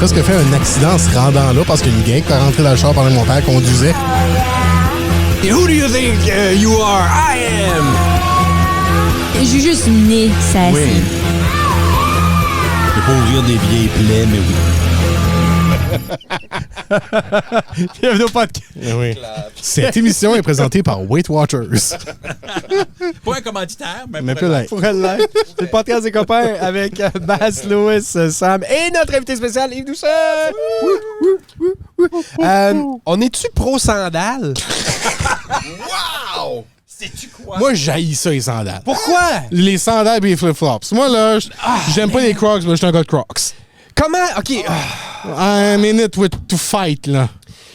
presque fait un accident en se rendant là parce qu'il y a une gang qui est rentré dans le char pendant que mon père conduisait. Et who do you think you are? I am! Je suis juste né, ça Oui. Je peux pas ouvrir des vieilles plaies, mais oui. Bienvenue au podcast. Oui. Cette émission est présentée par Weight Watchers. Pas un commanditaire, Mais peut l'être. Pour elle l'être. C'est le podcast des copains avec Bass, Louis, Sam et notre invité spécial, Yves Doucet. On est-tu pro sandales? Wow! Sais-tu quoi? Moi, j'haïs ça, les sandales. Pourquoi? Les sandales et les flip-flops. Moi, là, j'aime pas les Crocs, mais je suis un gars de Crocs. Comment? OK. I'm in it to fight, là.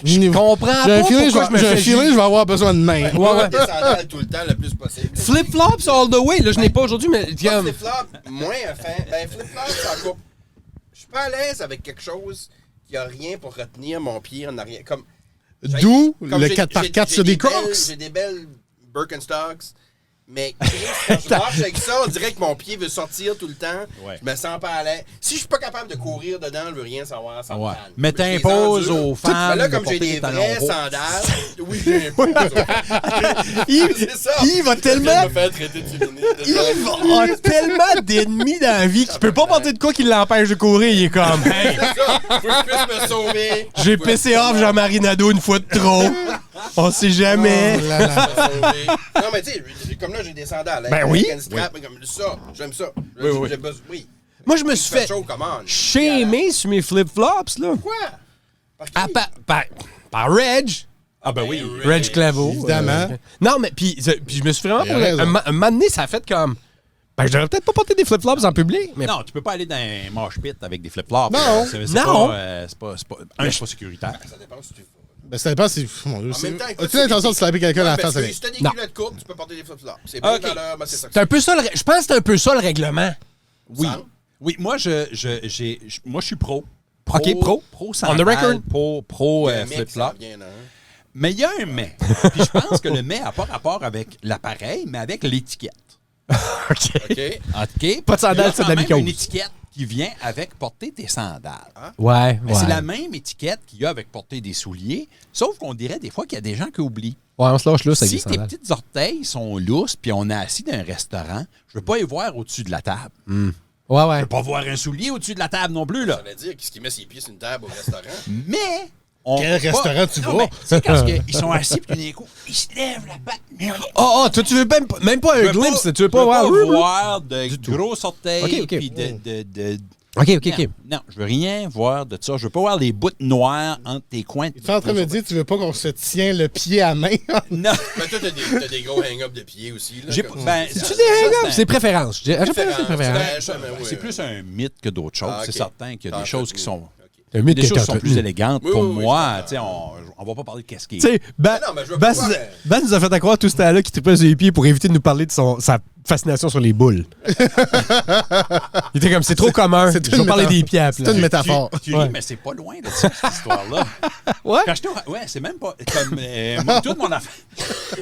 Je comprends J'ai un pas feeling, pourquoi je me fais je vais avoir besoin de main. Ouais. Des sandales tout le temps le plus possible. Flip-flops all the way. Là, je n'ai pas aujourd'hui, mais... Pas flip-flop, moins fin. Ben, flip-flop, ça coupe. Je suis pas à l'aise avec quelque chose qui a rien pour retenir mon pied en arrière. Comme le 4x4 sur des Crocs. J'ai des belles Birkenstocks, mais quand je marche avec ça, on dirait que mon pied veut sortir tout le temps. Ouais. Je me sens pas à l'aise. Si je suis pas capable de courir dedans, je veux rien savoir. Ça me Ouais. calme. Mais Je les t'imposes endure. aux femmes. Mais là, de comme j'ai porter des talons vraies hauts. sandales, oui, j'impose. C'est ça. Il va tellement... Je me fais traiter de féministe. Il a tellement d'ennemis dans la vie qu'il peut pas porter de quoi qui l'empêche de courir. Il est comme... Hey, C'est ça. Faut que je puisse me sauver. j'ai pissé off Jean-Marie Nadeau une fois de trop. On sait jamais. Oh là là. Non, mais tu sais, comme là, j'ai des sandales. Ben avec oui. un strap, comme ça. J'aime ça. Oui. Oui. Moi, je me suis fait chaud, commande. shamer sur mes flip-flops, là. Quoi? Par qui? Ah, par Reg. Ah ben oui. Reg Claveau. Évidemment. Non, mais puis je me suis vraiment... Il a raison. Un moment donné, ça a fait comme... Ben, je devrais peut-être pas porter des flip-flops en public, mais... Non, tu peux pas aller dans un mosh pit avec des flip-flops. Non. C'est Non. c'est pas sécuritaire. Ça dépend si tu veux. Ben, ça dépend si... Mon Dieu, En même temps, écoute, as-tu l'intention de slapper quelqu'un dans la face avec? Si t'as des Non. culottes courtes, tu peux porter des flip-flops. C'est bien Ok. valeur, mais c'est ça. C'est un peu ça, je pense que c'est un peu ça, le règlement. Oui. Sam? Oui, moi, je suis pro. OK, pro. Pro On the sandales, record. pro Il y a un mec qui flip-flop. s'en vient, hein. Mais il y a un mais. Puis je pense que le mais n'a pas rapport avec l'appareil, mais avec l'étiquette. OK. OK. OK? Pas de sandales, Il y a c'est de quand la même mycose. une étiquette qui vient avec porter tes sandales. Ouais, Mais c'est la même étiquette qu'il y a avec porter des souliers, sauf qu'on dirait des fois qu'il y a des gens qui oublient. Ouais, on se lâche là, avec Si des tes sandales. petites orteils sont lousses puis on est assis dans un restaurant, je veux pas y voir au-dessus de la table. Ouais, ouais. Je veux pas voir un soulier au-dessus de la table non plus, là. Ça veut dire qu'est-ce qu'il met ses pieds sur une table au restaurant. Mais... on Quel peut pas- restaurant tu Non, vas? mais c'est quand ils sont assis puis tout d'un coup, ils se lèvent la batte. Mais rien. Oh, toi, tu veux même pas un glimpse, tu veux pas voir... voir de grosses orteils Ok. puis de... OK. Non, je veux rien voir de ça. Je veux pas voir les bouts noires entre tes coins. Tu es en train de me dire que tu veux pas qu'on se tient le pied à main? Non. Mais toi, t'as des gros hang-up de pieds aussi. Là, J'ai comme- ben, C'est-tu ça, des hang-ups? c'est un- C'est préférence. À chaque fois, c'est préférence. C'est plus un mythe que d'autres choses. Ah, ok. C'est certain qu'il y a Ah, des choses ok. qui sont... C'est un mythe Des qui choses est qui sont plus entretenu. élégantes Oui, pour oui, oui, moi. je Tu sais, on va pas parler de qu'est-ce qui est... Tu sais, Non, mais je veux pas voir, Bas nous a fait croire tout ce temps-là qu'il tripait sur les pieds pour éviter de nous parler de sa fascination sur les boules. Il était comme, c'est trop commun. c'est Je vais une parler métaphore. des pieds à C'est plat. une métaphore. Tu ris, mais c'est pas loin de ça, cette histoire-là. Ouais? Quand j'étais ouais, c'est même pas comme moi, toute mon affaire.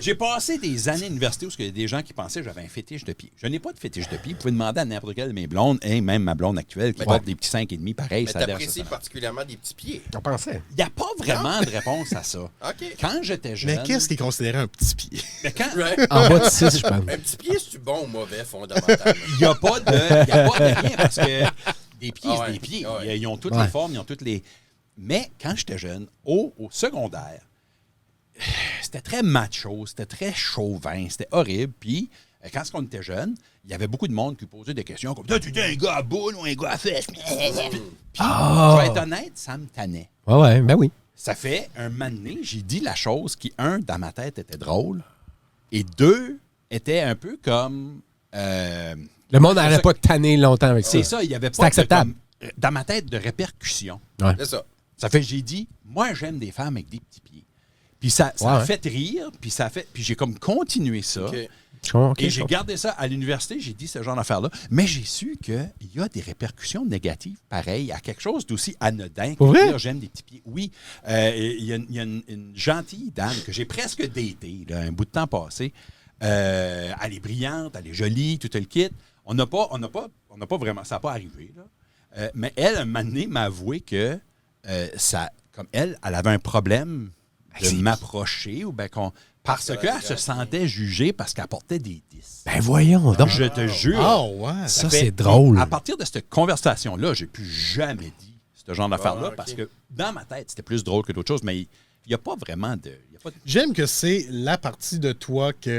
J'ai passé des années à l'université où il y a des gens qui pensaient que j'avais un fétiche de pied. Je n'ai pas de fétiche de pied. Vous pouvez demander à n'importe quelle de mes blondes, et même ma blonde actuelle qui porte des petits 5,5 pareil, Mais ça a l'air t'apprécies particulièrement des petits pieds. On pensait. Il n'y a pas vraiment de réponse à ça. OK. Quand j'étais jeune. Mais qu'est-ce qui est considéré un petit pied? Mais quand Right. En bas de 6, je pense. Un petit pied, c'est-tu bon ou mauvais, fondamentalement? il n'y a pas de rien parce que des pieds, Ah ouais. c'est des pieds. Ah ouais. Ils ont toutes Ouais. les formes, ils ont toutes les. Mais quand j'étais jeune, au secondaire, c'était très macho, c'était très chauvin, c'était horrible. Puis, quand on était jeune, il y avait beaucoup de monde qui posait des questions comme « Tu es un gars à boule ou un gars à fesse? » Puis, je vais être honnête, ça me tannait. Ouais, ben oui. Ça fait un moment donné, j'ai dit la chose qui, un, dans ma tête, était drôle, et deux, était un peu comme... Le monde n'arrête pas de tanner longtemps avec ça. c'est ça, il n'y avait C'est pas acceptable. dans ma tête de répercussions. Ouais. C'est ça. Ça fait que j'ai dit, moi, j'aime des femmes avec des petits pieds. Puis ça a Ouais. fait rire, puis j'ai comme continué ça. OK. Et j'ai gardé ça à l'université, j'ai dit ce genre d'affaires-là. Mais j'ai su qu'il y a des répercussions négatives, pareil, à quelque chose d'aussi anodin. Pour que vrai? dire j'aime des petits pieds. Oui. Il y a une gentille dame que j'ai presque datée, là, un bout de temps passé. Elle est brillante, elle est jolie, tout le kit. On n'a pas vraiment... Ça n'a pas arrivé, là. Mais elle, un moment donné, m'a avoué que comme elle avait un problème de m'approcher ou bien parce qu'elle se sentait jugée parce qu'elle portait des 10. Ben voyons donc. Je te jure. Ah, ouais. Ça, fait- c'est drôle. À partir de cette conversation-là, j'ai plus jamais dit ce genre d'affaires-là ok. parce que dans ma tête, c'était plus drôle que d'autres choses, mais il n'y a pas vraiment de... il y a pas de- J'aime que c'est la partie de toi qui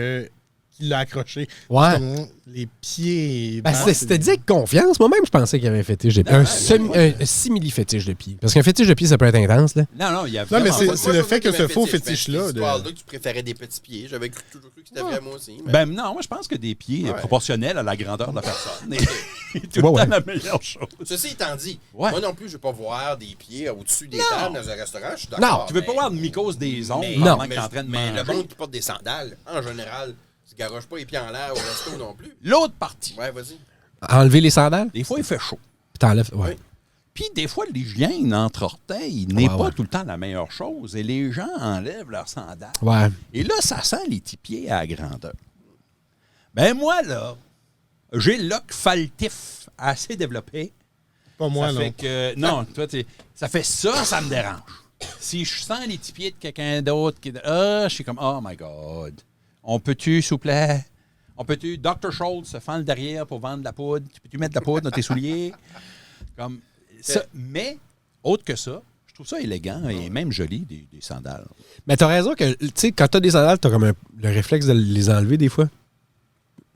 l'a accroché. Ouais. Comme les pieds. Ben, c'était dit avec confiance. Moi-même, je pensais qu'il y avait un fétiche de pied. Un simili-fétiche de pied. Parce qu'un fétiche de pied, ça peut être intense, là. Non, il y a Non, mais vraiment c'est pas- le fait que j'avais ce faux fétiche, fétiche-là. cette histoire-là que tu préférais des petits pieds. J'avais toujours cru que c'était vrai, moi aussi. mais- Ben non, moi je pense que des pieds Ouais. proportionnels à la grandeur de la personne est tout Ouais, le ouais. temps la meilleure chose. Ceci étant dit, Ouais. moi non plus, je ne veux pas voir des pieds au-dessus des Non. tables dans un restaurant. Je suis Non. d'accord. Tu veux pas mais- voir de mycose des ongles mais- pendant mais- que t'es en train de mais le manger. monde qui porte des sandales, en général, se garoche pas les pieds en l'air au resto non plus. L'autre partie, Ouais, vas-y. Enlever les sandales, des fois il fait chaud. puis t'enlèves. Ouais. Oui. Puis des fois l'hygiène entre orteils n'est Ouais, pas ouais. tout le temps la meilleure chose et les gens enlèvent leurs sandales. Ouais. Et là, ça sent les petits pieds à la grandeur. Ben moi, là, j'ai l'ocfaltif assez développé. Pas moi, ça non. fait que, non, toi, ça fait ça me dérange. Si je sens les petits pieds de quelqu'un d'autre, je suis comme, oh my God. On peut-tu, s'il vous plaît? On peut-tu, Dr. Schultz se fend le derrière pour vendre de la poudre? Peux-tu mettre de la poudre dans tes souliers? Comme ça. Mais, autre que ça, je trouve ça élégant et même joli, des sandales. Mais t'as raison que, tu sais, quand t'as des sandales, t'as comme le réflexe de les enlever des fois.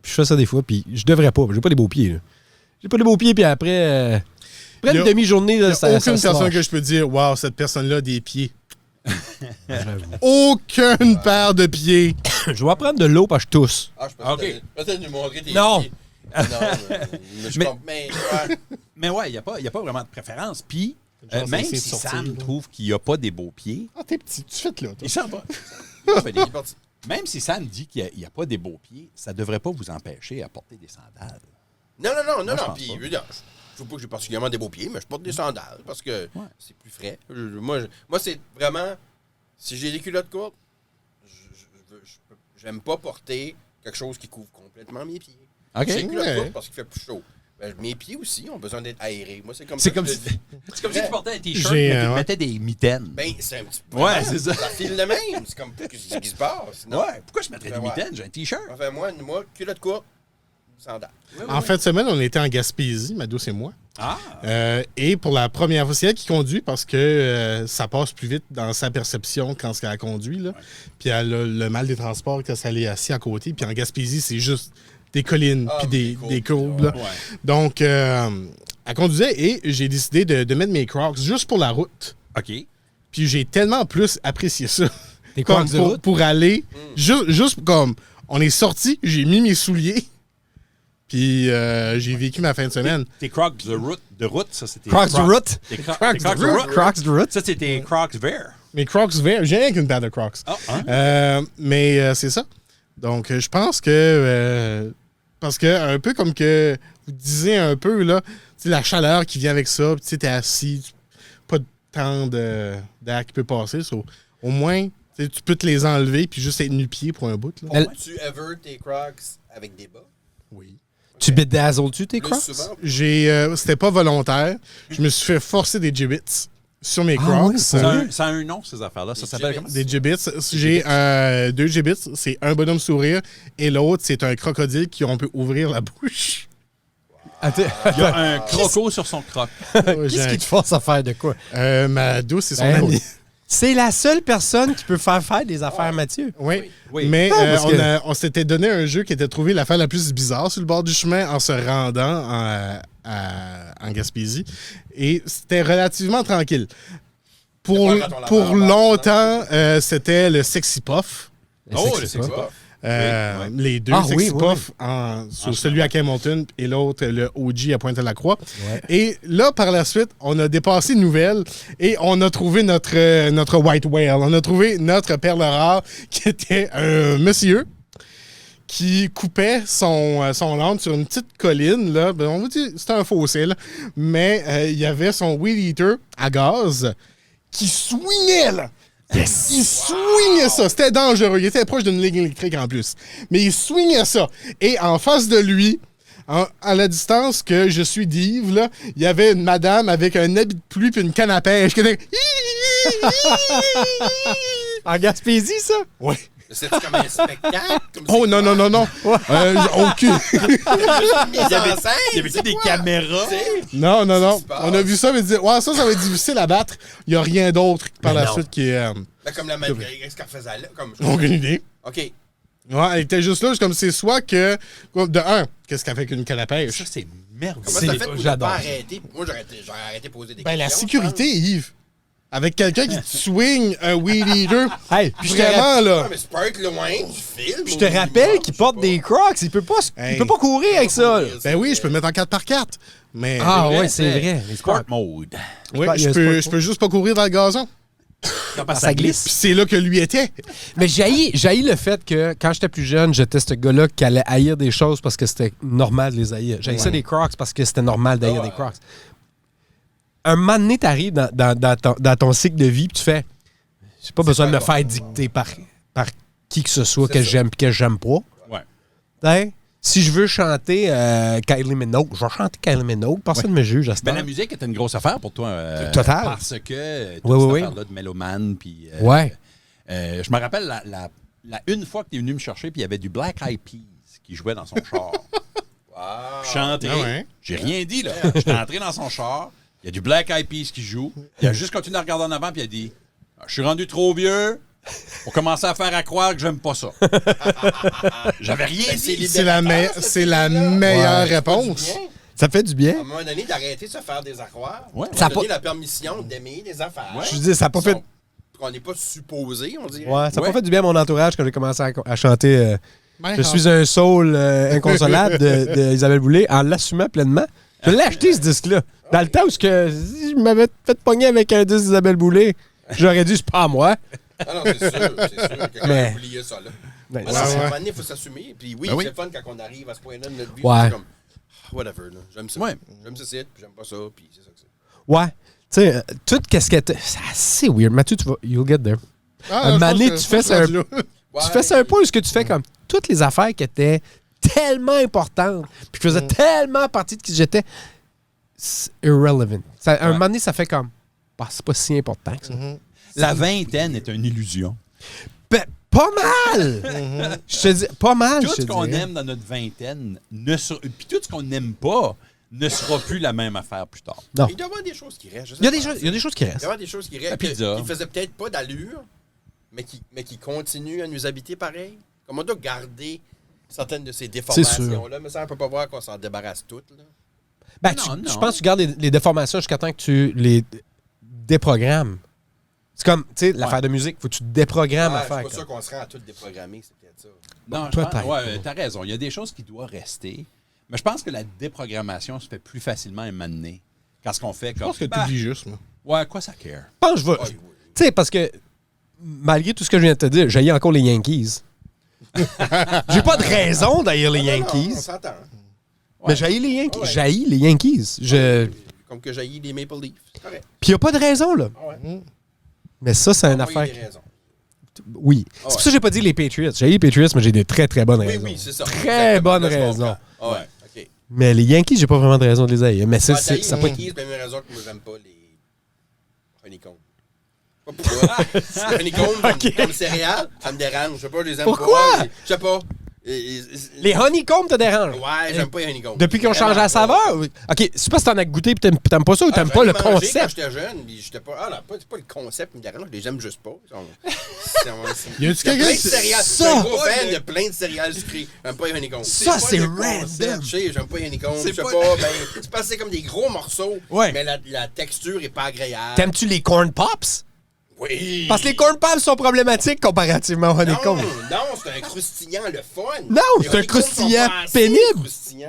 Puis je fais ça des fois, puis je devrais pas. J'ai pas des beaux pieds, là. J'ai pas des beaux pieds, puis après Il y une a- demi-journée, Il n'y là, a ça aucune se personne lâche. que je peux dire, waouh, cette personne-là a des pieds. J'avoue. Aucune paire de pieds. Je vais prendre de l'eau, parce que je tousse. Ah, je peux Ok. peut-être nous montrer tes Non. pieds. Non, mais je Mais- comprends. Mais, ouais. Mais ouais, il n'y a pas vraiment de préférence. Puis, Genre, même c'est si de sortir, Sam là. trouve qu'il n'y a pas des beaux pieds, Ah, t'es petit. Tu fais là, toi. il s'en va. Il fait des- Il est parti. Même si Sam dit qu'il n'y a pas des beaux pieds, ça ne devrait pas vous empêcher à porter des sandales. Non. je non. pense Puis, pas. je veux dire, je trouve pas que j'ai particulièrement des beaux pieds, mais je porte des sandales parce que c'est plus frais. Moi, c'est vraiment. Si j'ai des culottes courtes, j'aime pas porter quelque chose qui couvre complètement mes pieds. OK. J'ai des culottes Ouais. courtes parce qu'il fait plus chaud. Ben, mes pieds aussi ont besoin d'être aérés. Moi, c'est comme C'est ça comme que si je le dis. c'est comme si tu portais un T-shirt J'ai, mais tu ouais. mettais des mitaines. Ben, c'est un petit peu. Ouais, c'est ça. Ça file le même. C'est comme qu'est-ce qui se passe. Non. Ouais, pourquoi je mettrais des Ben ouais. mitaines? J'ai un T-shirt. Enfin, moi, culotte courte, sandales. En fin de semaine, on était en Gaspésie, Mado et moi. Ah! Et pour la première fois, c'est elle qui conduit parce que ça passe plus vite dans sa perception quand elle conduit. Là. Puis elle a le mal des transports quand elle est assise à côté. Puis en Gaspésie, c'est juste des collines Ah, puis mais des courbes. là. Ouais. Donc, elle conduisait et j'ai décidé de mettre mes Crocs juste pour la route. OK. Puis j'ai tellement plus apprécié ça. Tes Comme Crocs de route? pour aller, juste comme on est sorti, j'ai mis mes souliers. Puis j'ai vécu ma fin de semaine. Tes Crocs de route, ça c'était. Crocs de route? Tes Crocs Crocs de de route. route. Crocs de route? Ça c'était Crocs verts. Mes Crocs verts, j'ai rien qu'une paire de Crocs. Ah, hein? Mais c'est ça. Donc, je pense que... parce que, un peu comme que vous disiez un peu, là, tu sais, la chaleur qui vient avec ça, tu sais, t'es assis, pas de temps d'air qui peut passer. Au moins, tu sais, tu peux te les enlever puis juste être nu-pied pour un bout. Là. Tu ever tes Crocs avec des bas? Oui. Tu bedazzles-tu tes Plus Crocs? souvent. C'était pas volontaire. Je me suis fait forcer des gibbets sur mes Ah Crocs. oui, Ça a un nom, ces affaires-là. Ça Des s'appelle gibbets. comment? Des gibbets. J'ai 2 gibbets. C'est un bonhomme sourire et l'autre, c'est un crocodile qui on peut ouvrir la bouche. Attends, Il y a un croco sur son croc. qu'est-ce qui te force à faire de quoi? Ma douce, c'est son Ben ami. oui. C'est la seule personne qui peut faire des affaires à Mathieu. Oui. Oui. Mais parce que- on s'était donné un jeu qui était trouvé l'affaire la plus bizarre sur le bord du chemin en se rendant en Gaspésie. Et c'était relativement tranquille. Pour, C'est pas quand on la pour rembarque, longtemps, c'était le Sexy Puff. Oh, C'est le ça. sexy puff. Euh, Oui, Les deux Ah, Sexy oui, oui, Puff, sur celui à Camelton et l'autre, le OG à Pointe-à-la-Croix. Ouais. Et là, par la suite, on a dépassé une nouvelle et on a trouvé notre White Whale. On a trouvé notre perle rare qui était un monsieur qui coupait son langue sur une petite colline. Là. Ben, on va dire c'était un fossé, là. Mais il y avait son Weed Eater à gaz qui swingait, là. Yes. Il swingait ça. C'était dangereux. Il était proche d'une ligne électrique en plus. Mais il swingait ça. Et en face de lui, À la distance que je suis d'Yves, là, il y avait une madame avec un habit de pluie puis une canne à pêche qui était... En Gaspésie, ça? Ouais. C'est-tu comme un spectacle? Comme Oh non, non, non, non. Aucune. Il y avait des caméras. Non, non, non. Qu'est-ce qui se passe? On a vu ça, mais dit, ouais, ça va être difficile à battre. Il n'y a rien d'autre par la suite qui est... Comme la Malgré, qu'est-ce qu'elle faisait là? Comme... Aucune idée. OK. Ouais, elle était juste là, comme c'est soit que... De un, qu'est-ce qu'elle fait avec une canne à pêche? Ça, c'est merveilleux. Comment ça fait pour ne j'adore. pas arrêter? Moi, j'aurais arrêté de poser des Ben, questions. la sécurité, Yves. Avec quelqu'un qui te swing un weed eater. Hey, puis Vraiment, là. Ah, mais c'est pas être loin du film. je te rappelle qu'il porte des Crocs. Il peut pas courir avec ça. Ben oui, je peux le mettre en 4x4. Mais... Ah ouais, c'est vrai. Les Sport Crocs. mode. oui, il y a je sport- peux juste pas courir dans le gazon. Ça glisse. Puis c'est là que lui était. Mais j'haïs le fait que quand j'étais plus jeune, j'étais ce gars-là qui allait haïr des choses parce que c'était normal de les haïr. J'haïssais des Crocs parce que c'était normal d'haïr des Crocs. Un moment donné, t'arrives dans ton cycle de vie, puis tu fais j'ai pas besoin de me faire dicter par qui que ce soit que j'aime et que j'aime pas. Ouais. Hein? Si je veux chanter Kylie Minogue, je vais chanter Kylie Minogue. Personne ne me juge à ce Ben, temps. la musique était une grosse affaire pour toi. Total. Parce que toute Oui, cette oui, affaire-là de mélomane. Puis, Ouais. je me rappelle la une fois que tu es venu me chercher, puis il y avait du Black Eyed Peas qui jouait dans son char. Je suis entré. Ah ouais. J'ai rien dit, là. Je suis entré dans son char. Il y a du Black Eyed Peas qui joue. Il a juste continué à regarder en avant, puis il a dit je suis rendu trop vieux pour commencer à faire à croire que j'aime pas ça. J'avais rien dit. C'est la meilleure réponse. Ça fait du À un bien. moment donné, d'arrêter de se faire des accroires. Ouais. On Ça a donné pas- la permission d'aimer des affaires. Je veux dire, ça n'a pas fait. On n'est pas supposé, on dirait. Ouais, ça n'a Ouais. pas fait du bien à mon entourage quand j'ai commencé à chanter Ben, Je suis un soul inconsolable de Isabelle Boulay en l'assumant pleinement. Je l'ai acheté ce disque-là. Dans le temps où si je m'avais fait pogner avec un disque d'Isabelle Boulay, j'aurais dit c'est pas à moi. Ah non, c'est sûr. Quelqu'un Mais- a oublié ça, là. Ben, Ouais, ouais. à un moment donné, il faut s'assumer. Puis oui, Ben oui. c'est le fun quand on arrive à ce point-là de notre vie. Ouais. C'est comme, whatever, là. J'aime ça. Ouais. J'aime ça, puis j'aime pas ça, puis c'est ça que c'est. Ouais. Tu sais, tout qu'est-ce que c'est assez weird. Mathieu, you'll get there. Ah, un je moment donné, pense tu que- fais je ça pense que Ouais. Tu fais ça un point où ce que tu fais comme toutes les affaires qui étaient tellement importantes, puis qui faisaient tellement partie de qui j'étais, c'est irrelevant. Un moment donné, ça fait comme, bah, c'est pas si important que ça. La vingtaine est une illusion. Ben, pas mal! Je te dis, pas mal, Tout je ce te qu'on dirais. aime dans notre vingtaine, puis tout ce qu'on n'aime pas, ne sera plus la même affaire plus tard. Non. Il doit y avoir des choses qui restent. je sais Il y a pas. des choses, il y a des choses qui Il doit y restent. avoir des choses qui restent. La pizza. Qui faisaient peut-être pas d'allure, mais qui continuent à nous habiter pareil. Comme on doit garder certaines de ces déformations-là, mais ça, on peut pas voir qu'on s'en débarrasse toutes. Là. Ben, Non, non. je pense que tu gardes les déformations jusqu'à temps que tu les déprogrammes. C'est comme, tu sais, l'affaire de musique, faut que tu déprogrammes Ouais, à je faire. suis pas sûr comme. qu'on serait à tout déprogrammer, c'est peut-être ça. Non, toi, t'as raison. Il y a des choses qui doivent rester. Mais je pense que la déprogrammation se fait plus facilement un moment donné. Quand ce qu'on fait Je comme. pense que tu bah, oublies juste, moi. ouais, quoi ça care? Je pense que je vais. Ouais, oui. Tu sais, parce que malgré tout ce que je viens de te dire, j'haïs encore les Yankees. J'ai pas de raison d'haïr les Non, non, Yankees. on s'entend. Mais j'haïs les Yankees. Ouais. J'haïs les Yankees. Comme que jaillit les Maple Leafs. C'est correct. Puis il n'y a pas de raison, là. Ah ouais. Mais ça, c'est une Ah, oui, affaire. il y a des raisons. Oui. C'est pour ça que j'ai pas dit les Patriots. J'ai les Patriots, mais j'ai des très, très bonnes Oui, raisons. oui, c'est ça. Très Exactement, bonnes là, je raisons. comprends. Ah ouais, OK. Mais les Yankees, j'ai pas vraiment de raison de les haïr. Mais Ça ça peut être... Yankees, la même raison que moi, j'aime pas les honeycombs. Pas pourquoi. Les honeycombs comme céréales, ça me dérange. Je sais pas, je les aime Pourquoi? pas. Je sais pas. Les honeycombs te dérangent. Ouais, j'aime pas les honeycombs. Depuis qu'ils ont changé la saveur? Oui. OK, c'est pas si t'en as goûté et t'aimes pas ça ou t'aimes J'en pas ai le mangé Quand concept. j'étais jeune, puis j'étais pas. Ah, non, c'est pas le concept qui me dérange, je les aime juste pas. Y a-tu Il y a quelqu'un plein de qui- céréales. Je suis un gros fan de plein de céréales sucrées. J'aime pas les honeycombs. Ça, c'est pas le random. concept. Je sais, j'aime pas les honeycombs. Je C'est sais pas- pas, ben, c'est parce que c'est comme des gros morceaux, Ouais. mais la texture est pas agréable. T'aimes-tu les corn pops? Oui. Parce que les corn pops sont problématiques comparativement aux Non, honeycombs. non, c'est un croustillant, le fun. Non, Les c'est un honeycombs croustillant sont pas assez pénible. croustillants.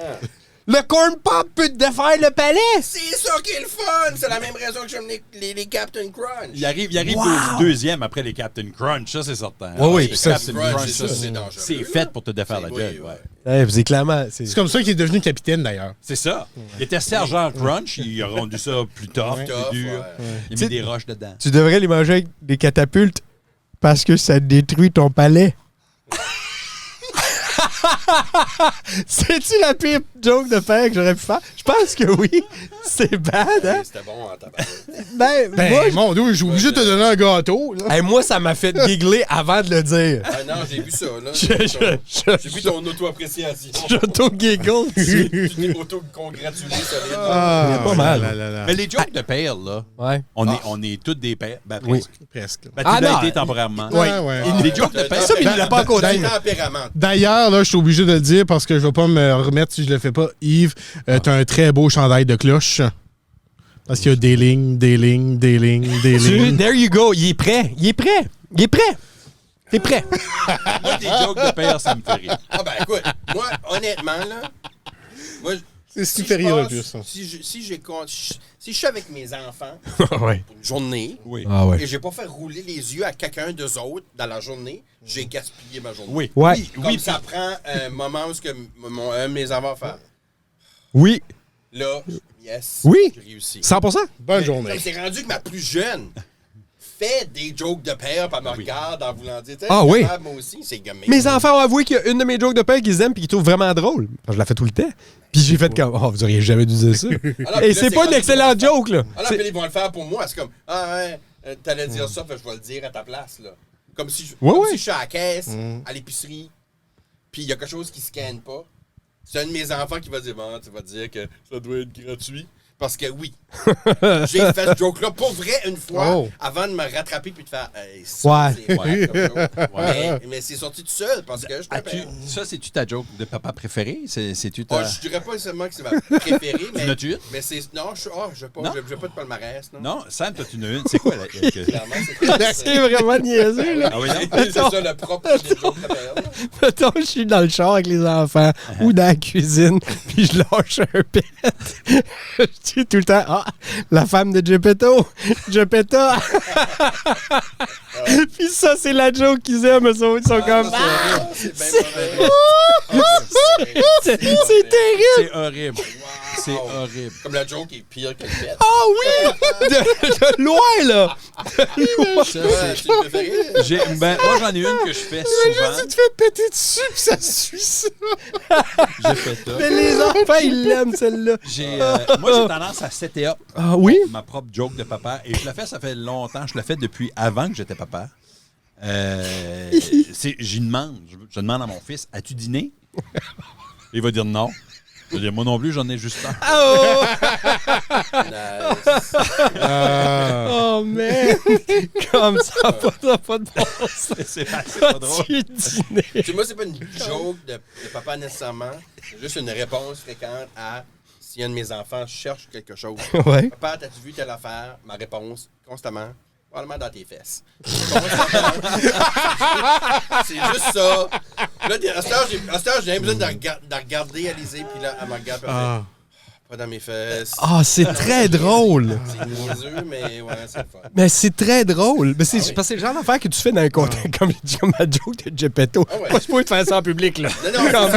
Le corn pop peut te défaire le palais. C'est ça qui est le fun. C'est la même raison que j'aime les Captain Crunch. Il arrive Wow. au deuxième après les Captain Crunch, ça c'est certain. Ouais, oui, Les puis ça, Captain Crunch, Crunch, ça, ça, c'est dangereux. c'est fait pour te défaire la Oui, gueule. ouais. Ouais. C'est clairement... C'est comme ça qu'il est devenu capitaine, d'ailleurs. C'est ça. Il était sergent Crunch, il a rendu ça plus tough, Tough, plus dur. ouais. Il a T'sais- mis des roches dedans. Tu devrais les manger avec des catapultes parce que ça détruit ton palais. C'est-tu la pire joke de père que j'aurais pu faire? Je pense que oui. C'est bad, hein? C'était bon en tabarouette. Ben, moi, mon Dieu, j'ai obligé de te donner un gâteau. Là. hey, moi, ça m'a fait giggler avant de le dire. Ah non, j'ai vu ça, là. Je J'ai vu ton auto-appréciation. J'auto-giggle dessus. Tu t'es auto-congratulé, solide. Ah, pas mal. là, là, là. Mais les jokes de père, là, Ouais. on est tous des pères. Ben, Oui. presque. Presque. Ben, Ah, tu l'as non. été temporairement. Ouais, ouais. Les jokes de père. Ça, mais il l'a pas encore dit. Tempérament. D'ailleurs, là, je suis obligé de le dire parce que je vais pas me remettre si je le fais pas. Yves, t'as un très beau chandail de cloche. Parce qu'il y a des lignes, des lignes, des lignes, des lignes. There you go. Il est prêt. Il est prêt. Il est prêt. T'es prêt. Moi, des jokes de père, ça me fait rire. Ah ben écoute, moi, honnêtement, là, moi, C'est si super je le passe- plus, ça. si je suis avec mes enfants ouais. pour une journée Oui. Ah ouais. et j'ai pas fait rouler les yeux à quelqu'un d'eux autres dans la journée, j'ai gaspillé ma journée. Oui. Ouais. Oui. Comme Oui. ça prend un moment où ce que un de mes enfants fait. Oui. Là, yes, Oui. j'ai réussi. 100%. Bonne Mais journée. comme c'est rendu que ma plus jeune fait des jokes de père, puis elle me regarde en voulant dire, Ah oui. moi aussi, c'est gamin. Mes enfants ont avoué qu'il y a une de mes jokes de père qu'ils aiment et qu'ils trouvent vraiment drôle. Je la fais tout le temps. Puis j'ai fait comme, oh, vous auriez jamais dû dire ça. Alors, Et puis là, c'est pas une comme- excellente joke, là. Alors, C'est- puis ils vont le faire pour moi. C'est comme, ah ouais, t'allais dire ça, fait que je vais le dire à ta place, là. Comme si je, Ouais, comme ouais. si je suis à la caisse, à l'épicerie, puis il y a quelque chose qui scanne pas. C'est un de mes enfants qui va dire, bon, tu vas dire que ça doit être gratuit. Parce que oui, j'ai fait ce joke-là pour vrai une fois Oh. avant de me rattraper puis de faire, hey, ça, Ouais. c'est vrai comme joke. Mais c'est sorti tout seul parce que je As-tu- ça, c'est-tu ta joke de papa préférée? C'est-tu Ah, ta... je dirais pas seulement que c'est ma préférée, mais, n'as-tu une? mais c'est. Non, je n'ai pas, Non? j'ai pas de palmarès. Non, Non, Sam, toi, tu en as une. C'est quoi? clairement, c'est C'est vraiment niaiseux, là. Ah oui, non? c'est ça le propre des jokes de période. Mettons, je suis dans le char avec les enfants ou dans la cuisine, puis je lâche un pet. Je dis tout le temps, ah, la femme de Geppetto, Geppetta. Puis ça, c'est la joke qu'ils aiment, eux autres. Ils sont comme, ah, C'est bien mauvais. c'est terrible. C'est horrible. C'est horrible. Comme la joke est pire que le fait. Ah oui! De loin, là. Ça, c'est le préféré. Moi, j'en ai une que je fais souvent. Tu te fais péter dessus puis ça suit ça. J'ai fait ça. Mais les enfants, ils l'aiment, celle-là. Moi, j'ai tendance à setter up Ah oui? ma propre joke de papa. Et je le fais, ça fait longtemps. Je le fais depuis avant que j'étais papa. J'y demande. Je demande à mon fils, as-tu dîné? Il va dire non. Je vais dire, moi non plus, j'en ai juste un. Oh, Nice. oh man! Comme ça, pas de bon sens. C'est pas drôle. Tu dîner. Tu sais, moi, c'est pas une joke de papa nécessairement. C'est juste une réponse fréquente à si un de mes enfants cherche quelque chose. Ouais. Papa, t'as-tu vu telle affaire? Ma réponse, constamment, probablement dans tes fesses. C'est juste ça. Là, à cette heure, j'ai besoin de regarder Alizée, puis là, elle me regarde, puis elle fait, pas dans mes fesses. Ah, c'est très drôle. C'est niaiseux, mais ouais, c'est le fun. Mais c'est très drôle. Mais c'est Ah oui. parce que c'est le genre d'affaire que tu fais dans un contexte comme ma joke de Geppetto. Ah ouais. Pas supposé de faire ça en public, là. Non, non, Comme,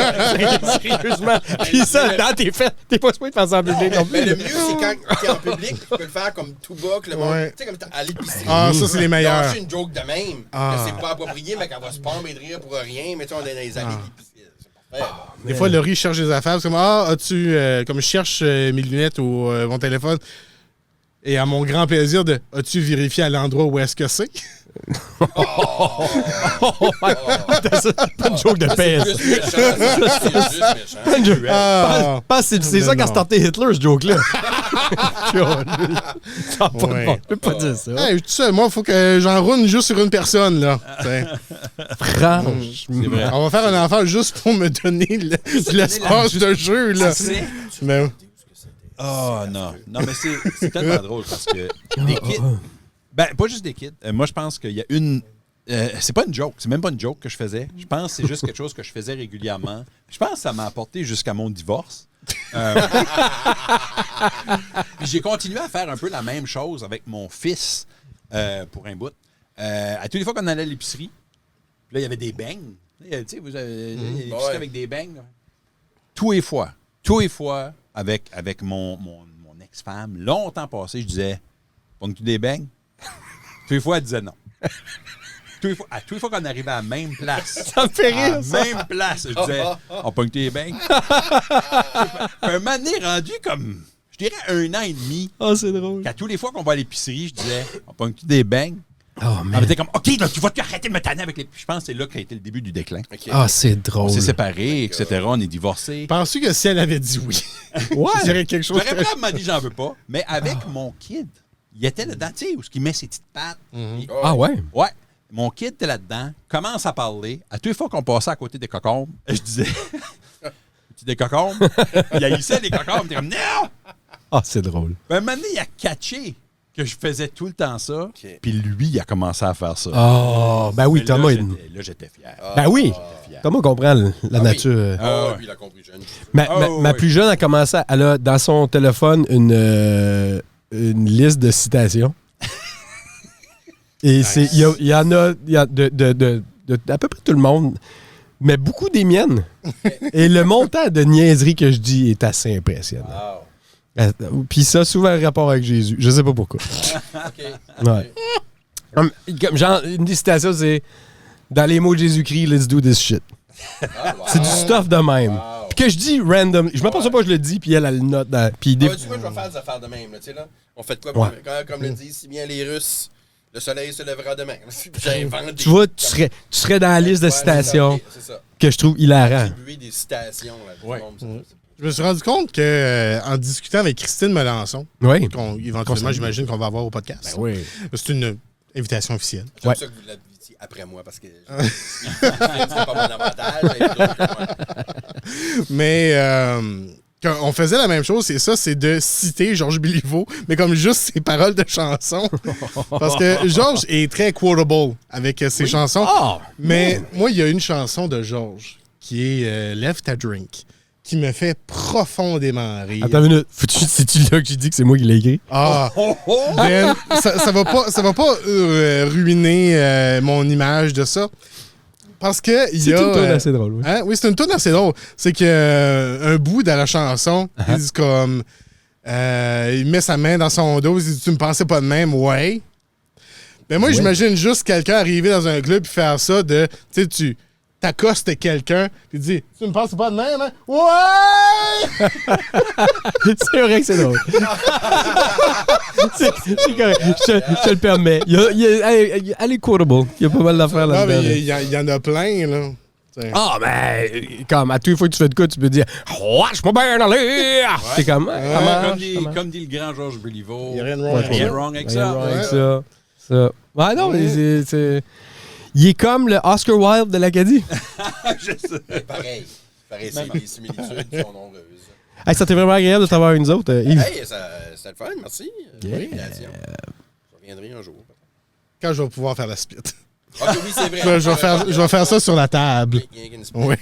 sérieusement. Puis ça, dans tes fêtes, t'es pas supposé de faire ça en public non mais plus. le mieux, c'est quand t'es en public, tu peux le faire comme tout bas, que le monde. Ouais. Tu sais, comme à l'épicerie. Ah, ça, c'est les meilleurs. Lâcher une joke de même. Ah. Que c'est pas approprié, mais qu'elle va se palmer de rire pour rien. Mais tu sais, on est dans les allées d'épicerie. C'est parfait. Des fois, Laurie cherche des affaires. C'est comme, as-tu. Comme je cherche mes lunettes ou mon téléphone. Et à mon grand plaisir de. As-tu vérifié à l'endroit où est-ce que c'est? C'est pas une joke de C'est pèse. juste méchant. C'est juste méchant. Ah! Pense que c'est ça Non. qu'a starté Hitler, ce joke-là. Ça n'a pas de Ouais. bon. Je peux pas dire ça. Hey, tout seul, moi, il faut que j'en roule juste sur une personne, là. T'sais. Franchement. On va faire un enfant juste pour me donner l'espace de jeu, là. C'est- Mais, Oh non. Non, mais c'est tellement drôle parce que des kids. Ben, pas juste des kids. Moi, je pense qu'il y a une. C'est pas une joke. C'est même pas une joke que je faisais. Je pense que c'est juste quelque chose que je faisais régulièrement. Je pense que ça m'a apporté jusqu'à mon divorce. Puis j'ai continué à faire un peu la même chose avec mon fils pour un bout. À toutes les fois qu'on allait à l'épicerie, puis là, il y avait des beignes. Tu sais, vous avez l'épicerie Ouais. avec des beignes. Là. Tous les fois, avec mon ex-femme, longtemps passé, je disais, pognes-tu des beignes? Tous les fois, elle disait non. à toutes les fois qu'on arrivait à la même place. Ça me fait À rire, la ça. même place, je disais, on pogne les bangs. Un moment donné, rendu comme, je dirais 1 an et demi, Oh, c'est drôle. qu'à tous les fois qu'on va à l'épicerie, je disais, on pogne des bangs. Oh, On man. était comme, OK, là, tu vas-tu arrêter de me tanner avec les. Je pense que c'est là qu'a été le début du déclin. OK. Ah, c'est On drôle. s'est séparés, etc. On est divorcés. Penses-tu que si elle avait dit oui, je dirais quelque chose. J'aurais probablement dit, j'en veux pas. Mais avec mon kid, il était là-dedans, tu sais, où il met ses petites pattes. Ah ouais? Ouais. Mon kid était là-dedans, commence à parler. À toutes les fois qu'on passait à côté des cocombes, je disais, tu des cocombes? Il haïssait les cocombes. T'es comme, non! Ah, c'est drôle. Ben, un moment donné, il a catché que je faisais tout le temps ça. OK. Puis lui, il a commencé à faire ça. Oh, ben oui, Mais Thomas. là, j'étais fier. Ben oui. Fier. Thomas comprend la nature. Oui. Ah, ouais. Puis il a compris jeune. Ma plus jeune a commencé, elle a dans son téléphone une liste de citations. Et il y en a, de à peu près tout le monde, mais beaucoup des miennes. Et le montant de niaiserie que je dis est assez impressionnant. Puis ça, souvent un rapport avec Jésus. Je sais pas pourquoi. OK. Ouais. Comme genre, une des citations, c'est dans les mots de Jésus-Christ, let's do this shit. Ah, wow. C'est du stuff de même. Wow. Puis que je dis random. Je m'aperçois pas que je le dis, puis elle le note. Puis Tu vois, je vais faire des affaires de même. Là, tu sais, là. On fait de quoi? Ouais. Comme le disent si bien les Russes, le soleil se lèvera demain. J'invente tu vois, tu serais dans la liste de citations C'est ça. que je trouve hilarant. Attribuer des citations. Là, du Ouais. monde, c'est Je me suis rendu compte que en discutant avec Christine Melançon, Oui. qu'on éventuellement, j'imagine qu'on va avoir au podcast. Oui. C'est une invitation officielle. J'aime Ouais. ça que vous l'admitiez après moi parce que c'est pas mon avantage. Mais quand on faisait la même chose, c'est ça, c'est de citer Georges Béliveau, mais comme juste ses paroles de chansons. Parce que Georges est très quotable avec ses chansons. Ah! Mais moi, il y a une chanson de Georges qui est Left a Drink, qui me fait profondément rire. Attends une minute. C'est-tu là que j'ai dit que c'est moi qui l'ai écrit? Ah, Ben, ça va pas ruiner mon image de ça. Parce que il C'est y a. une tourne assez drôle, oui. Hein? Oui, c'est une tourne assez drôle. C'est que un bout de la chanson, il dit comme. Il met sa main dans son dos, il dit tu me pensais pas de même, ouais. Ben moi, Ouais. j'imagine juste quelqu'un arriver dans un club et faire ça de. Tu sais, tu t'accostes quelqu'un, puis tu dis tu me pensais pas de même, hein? Ouais! C'est vrai que c'est drôle. c'est correct. Je te le permets. Elle est quotable. Il y a pas mal d'affaires Non, là-dedans. mais il y en a plein, là. T'sais. Ah, ben, comme à toutes les fois que tu fais de quoi, tu peux dire watch-moi bien aller! C'est comme, ça marche, ça marche. Comme dit le grand Georges Béliveau. Il y a rien de wrong Ouais, avec Rien ça. de wrong avec Rien de ça. wrong avec Ouais. ça. Ouais, non, mais c'est. Il est comme le Oscar Wilde de l'Acadie. Je sais. Pareil. Pareil, les similitudes sont nombreuses. Hey, ça t'est vraiment agréable de t'avoir avec nous autres, Yves. Hey, c'était le fun, merci. Yeah. L'invitation. Je reviendrai un jour. Quand je vais pouvoir faire la split. Ok, oui, c'est vrai. Je vais faire ça sur la table. Oui, il y a une Oui.